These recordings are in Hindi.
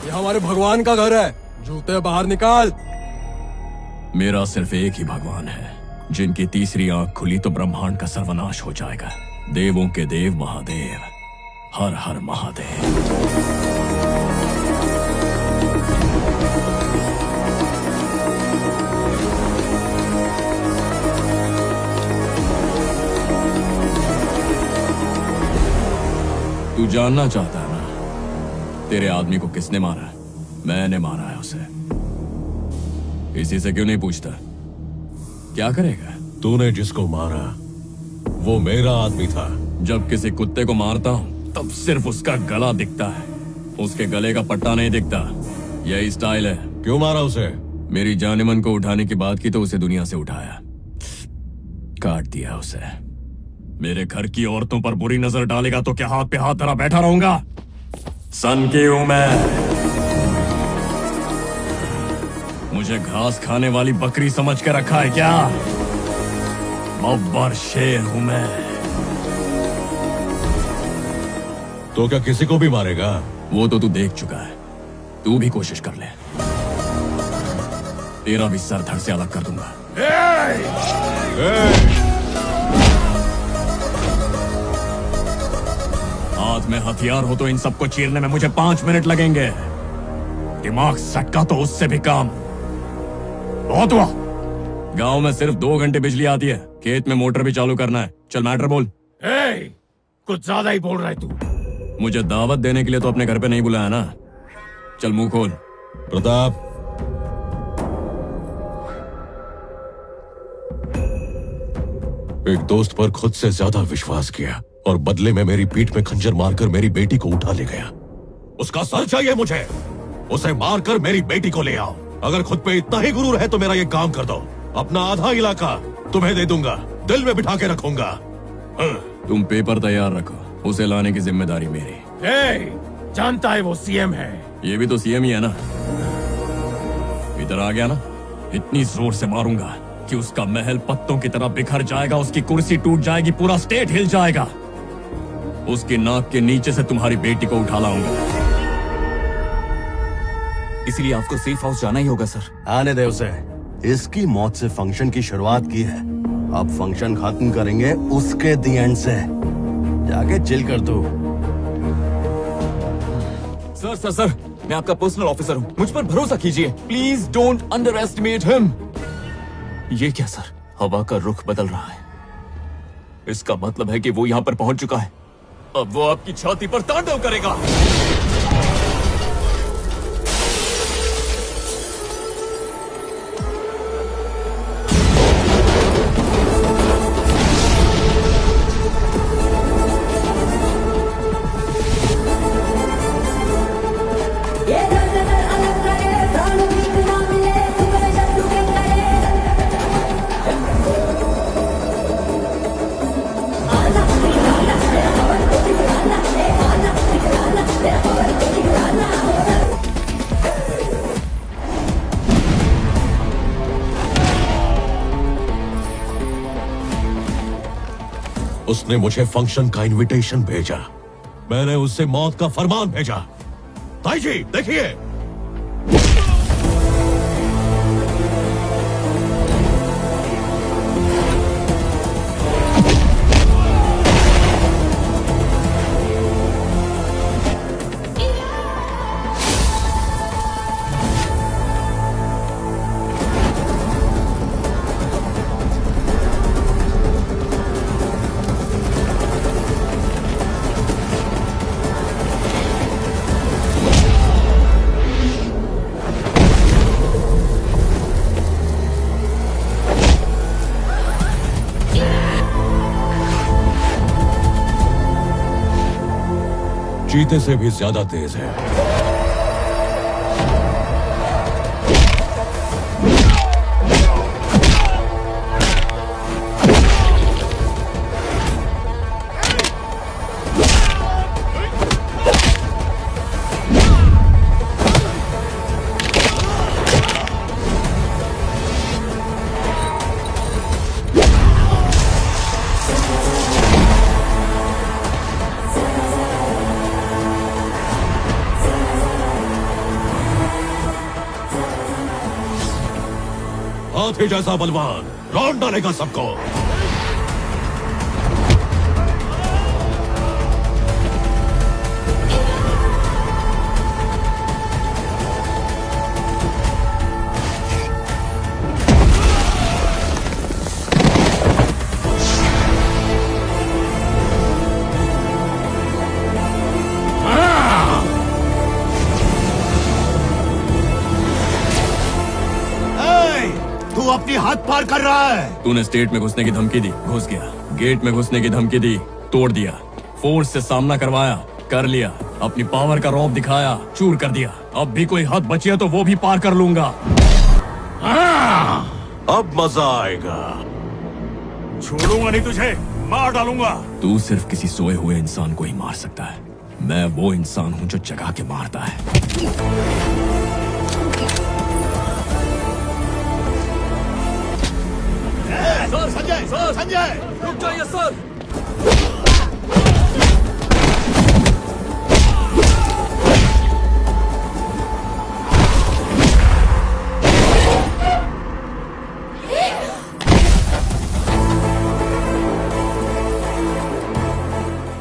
ये हमारे भगवान का घर है, जूते बाहर निकाल। मेरा सिर्फ एक ही भगवान है, जिनकी तीसरी आंख खुली तो ब्रह्मांड का सर्वनाश हो जाएगा। देवों के देव महादेव, हर हर महादेव। तू जानना चाहता है ना, तेरे आदमी को किसने मारा है? मैंने मारा है उसे। इसी से क्यों नहीं पूछता? क्या करेगा? तूने जिसको मारा वो मेरा आदमी था। जब किसी कुत्ते को मारता हूँ तब सिर्फ उसका गला दिखता है, उसके गले का पट्टा नहीं दिखता। यही स्टाइल है। क्यों मारा उसे? मेरी जानेमन को उठाने की बात की तो उसे दुनिया से उठाया, काट दिया उसे। मेरे घर की औरतों पर बुरी नजर डालेगा तो क्या हाथ पे हाथ धरा बैठा रहूंगा? सन की हूं मैं, मुझे घास खाने वाली बकरी समझ के रखा है क्या? बब्बर शेर हूं मैं। तो क्या किसी को भी मारेगा? वो तो तू देख चुका है, तू भी कोशिश कर ले, तेरा भी सर धड़ से अलग कर दूंगा। हाथ में हथियार हो तो इन सबको चीरने में मुझे 5 मिनट लगेंगे, दिमाग सटका तो उससे भी काम। बहुत हुआ। गांव में सिर्फ 2 घंटे बिजली आती है, खेत में मोटर भी चालू करना है। चल मैटर बोल। कुछ ज्यादा ही बोल रहा है तू। मुझे दावत देने के लिए तो अपने घर पे नहीं बुलाया ना, चल मुंह खोल। प्रताप, एक दोस्त पर खुद से ज्यादा विश्वास किया और बदले में मेरी पीठ में खंजर मारकर मेरी बेटी को उठा ले गया। उसका सर चाहिए मुझे, उसे मारकर मेरी बेटी को ले आओ। अगर खुद पे इतना ही गुरूर है तो मेरा ये काम कर दो, अपना आधा इलाका तुम्हें दे दूंगा, दिल में बिठा के रखूंगा। तुम पेपर तैयार रखो, उसे लाने की जिम्मेदारी मेरी। जानता है वो सीएम है। ये भी तो सीएम ही है ना। इधर आ गया ना, इतनी जोर से मारूंगा कि उसका महल पत्तों की तरह बिखर जाएगा, उसकी कुर्सी टूट जाएगी, पूरा स्टेट हिल जाएगा। उसकी नाक के नीचे से तुम्हारी बेटी को उठा लाऊंगा। इसलिए आपको सेफ हाउस जाना ही होगा सर। आने दे उसे, इसकी मौत से फंक्शन की शुरुआत की है, अब फंक्शन खत्म करेंगे उसके दी एंड से। जाके चिल कर तू। सर सर सर, मैं आपका पर्सनल ऑफिसर हूँ, मुझ पर भरोसा कीजिए। Please don't under estimate him. ये क्या सर, हवा का रुख बदल रहा है, इसका मतलब है कि वो यहाँ पर पहुंच चुका है। अब वो आपकी छाती पर तांडव करेगा। उसने मुझे फंक्शन का इनविटेशन भेजा, मैंने उससे मौत का फरमान भेजा। ताई जी देखिए, चीते से भी ज्यादा तेज है। हाथी जैसा बलवान लौट डालेगा सबको। तू अपनी हाथ पार कर रहा है। तूने स्टेट में घुसने की धमकी दी, घुस गया। गेट में घुसने की धमकी दी, तोड़ दिया। फोर्स से सामना करवाया, कर लिया। अपनी पावर का रौब दिखाया, चूर कर दिया। अब भी कोई हद बची है तो वो भी पार कर लूंगा। अब मजा आएगा। छोड़ूंगा नहीं तुझे, मार डालूंगा। तू सिर्फ किसी सोए हुए इंसान को ही मार सकता है। मैं वो इंसान हूं जो जगा के मारता है। सर संजय, सर संजय, रुक जाइए सर।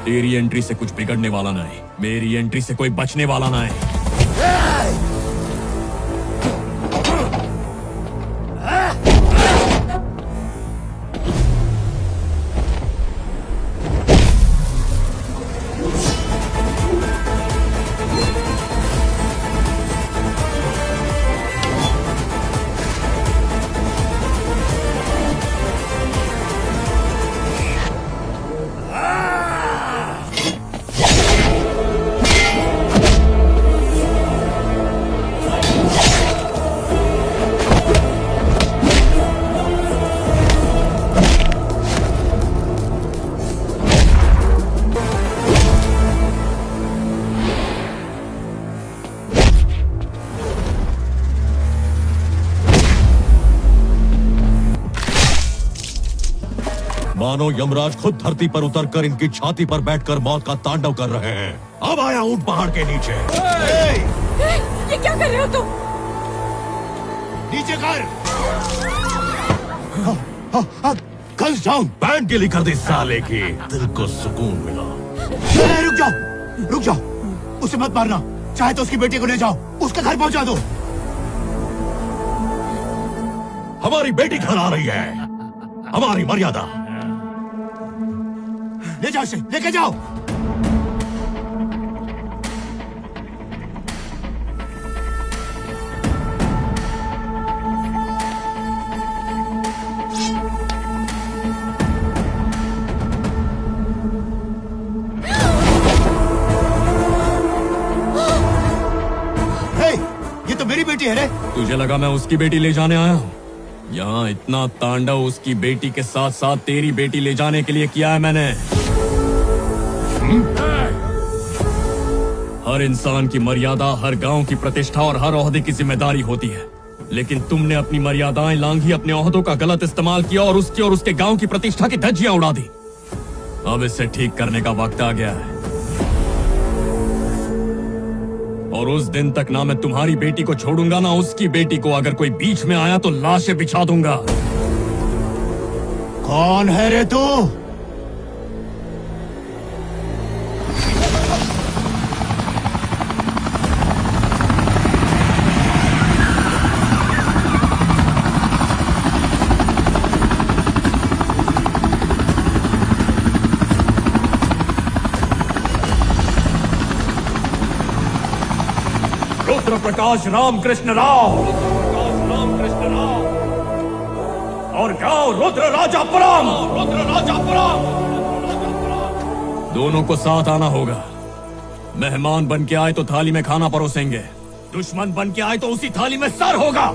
तेरी एंट्री से कुछ बिगड़ने वाला ना है, मेरी एंट्री से कोई बचने वाला ना है। मानो यमराज खुद धरती पर उतरकर इनकी छाती पर बैठकर मौत का तांडव कर रहे हैं। अब आया ऊंट पहाड़ के नीचे। ये क्या कर रहे हो तुम? नीचे कर। Guns down. बैंड गिली कर दी साले की। दिल को सुकून मिला। रुक जाओ, रुक जाओ। उसे मत मारना, चाहे तो उसकी बेटी को ले जाओ, उसका घर पहुंचा दो। हमारी बेटी घर आ रही है, हमारी मर्यादा। ले जाओ, इसे लेके जाओ। ये तो मेरी बेटी है रे। तुझे लगा मैं उसकी बेटी ले जाने आया हूँ? यहाँ इतना तांडव उसकी बेटी के साथ साथ तेरी बेटी ले जाने के लिए किया है मैंने। हर इंसान की मर्यादा, हर गांव की प्रतिष्ठा और हर ओहदे की जिम्मेदारी होती है, लेकिन तुमने अपनी मर्यादाएं लांघी, अपने ओहदों का गलत इस्तेमाल किया और उसके गांव की प्रतिष्ठा की धज्जियां उड़ा दी। अब इसे ठीक करने का वक्त आ गया है, और उस दिन तक ना मैं तुम्हारी बेटी को छोड़ूंगा ना उसकी बेटी को। अगर कोई बीच में आया तो लाशें बिछा दूंगा। कौन है रे तू? रुद्र प्रकाश रामकृष्ण राव और गांव रुद्र राजापुरम। दोनों को साथ आना होगा। मेहमान बन के आए तो थाली में खाना परोसेंगे, दुश्मन बन के आए तो उसी थाली में सर होगा।